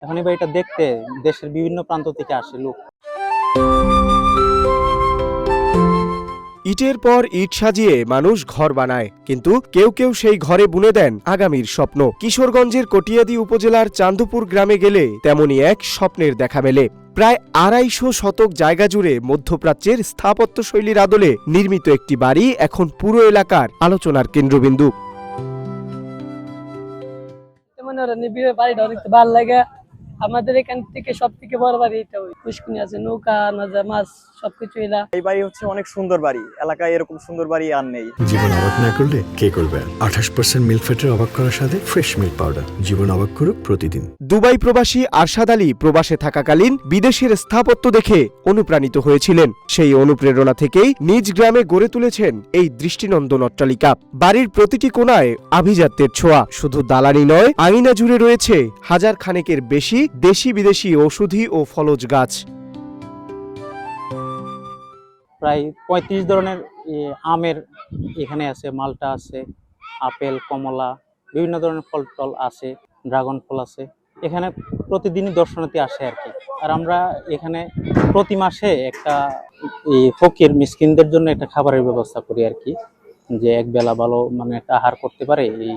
এখন এই বাড়িটা দেখতে দেশের বিভিন্ন প্রান্ত থেকে আসে লোক। ইটের পর ইট সাজিয়ে মানুষ ঘর বানায়, কিন্তু কেউ কেউ সেই ঘরে বুনে দেন আগামীর স্বপ্ন। কিশোরগঞ্জের কটিয়াদী উপজেলার চান্দপুর গ্রামে গেলে তেমনই এক স্বপ্নের দেখা মেলে। প্রায় ২৫০ শতক জায়গা জুড়ে মধ্যপ্রাচ্যের স্থাপত্যশৈলীর আদলে নির্মিত একটি বাড়ি এখন পুরো এলাকার আলোচনার কেন্দ্রবিন্দু। আমাদের এখান থেকে সব থেকে বড় বাড়ি এটা, ওই পুষ্কুনি আছে, নৌকা আনা যায়, মাছ সবকিছু। এই বাড়ি হচ্ছে অনেক সুন্দর বাড়ি, এলাকায় এরকম সুন্দর বাড়ি আর নেই। জীবন অবাক না করলে কে করবে? 28% মিল্ক ফ্যাটের অবাক করার সাথে ফ্রেশ মিল্ক পাউডার। জীবন অবাক করুক প্রতিদিন। দুবাই প্রবাসী আরশাদ আলী প্রবাসে থাকাকালীন বিদেশের স্থাপত্য দেখে অনুপ্রাণিত হয়েছিলেন। সেই অনুপ্রেরণা থেকেই নিজ গ্রামে গড়ে তুলেছেন এই দৃষ্টিনন্দন অট্টালিকা। বাড়ির প্রতিটি কোণায় আভিজাত্যের ছোঁয়া। শুধু দালানি নয়, আঙিনা জুড়ে রয়েছে হাজার খানেকের বেশি দেশি বিদেশি ঔষধি ও ফলজ গাছ। প্রায় ৩৫ ধরনের আমের এখানে আছে, মালটা আছে, আপেল, কমলা, বিভিন্ন ধরনের ফল টল আছে, ড্রাগন ফল আছে। এখানে প্রতিদিনই দর্শনার্থী আসে আর কি। আর আমরা এখানে প্রতি মাসে একটা ফকির মিসকিনদের জন্য একটা খাবারের ব্যবস্থা করি আর কি, যে এক বেলা ভালো মানে একটা আহার করতে পারে। এই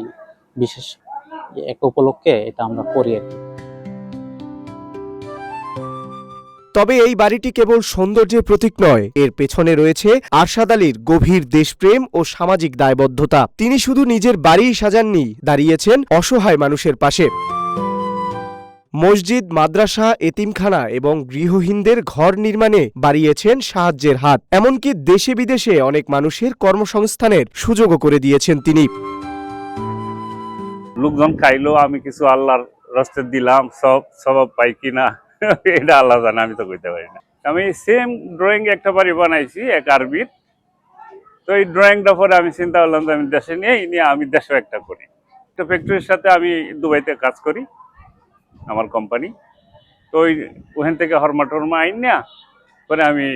বিশেষ এক উপলক্ষে এটা আমরা করি আর কি। তবে এই বাড়িটি কেবল সৌন্দর্যের প্রতীক নয়, এর পেছনে রয়েছে আরশাদ আলীর গভীর দেশপ্রেম ও সামাজিক দায়বদ্ধতা। তিনি শুধু নিজের বাড়িই সাজাননি, দাঁড়িয়েছেন অসহায় মানুষের পাশে। মসজিদ, মাদ্রাসা, এতিমখানা এবং গৃহহীনদের ঘর নির্মাণে বাড়িয়েছেন সাহায্যের হাত। এমনকি দেশে বিদেশে অনেক মানুষের কর্মসংস্থানের সুযোগও করে দিয়েছেন তিনি। লোকজন খাইলো, আমি কিছু আল্লাহর রাস্তে দিলাম, সব পাই কিনা এটা আল্লাহ জানে, আমি তো কইতে পারি না। আমি সেম ড্রয়িং একটা বাড়ি বানাইছি এক আরবির। তো এই ড্রয়িংটা পরে আমি চিন্তা করলাম যে আমি দেশে নিয়ে আমি দেশেও একটা করি। একটা ফ্যাক্টরির সাথে আমি দুবাইতে কাজ করি, আমার কোম্পানি। তো ওখান থেকে হরমা টরমা আইন না পরে আমি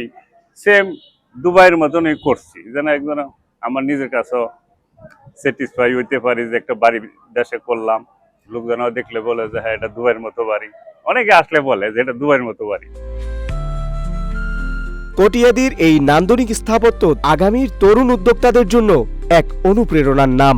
সেম দুবাইয়ের মতনই করছি, যেন একজন আমার নিজের কাছেও স্যাটিসফাই হইতে পারি যে একটা বাড়ি দেশে করলাম। লোকজন দেখলে বলে যে হ্যাঁ এটা দুবাইয়ের মতো বাড়ি, অনেকে আসলে বলে যে এটা দুবাইয়ের মতো বাড়ি। কটিয়াদীর এই নান্দনিক স্থাপত্য আগামীর তরুণ উদ্যোক্তাদের জন্য এক অনুপ্রেরণার নাম।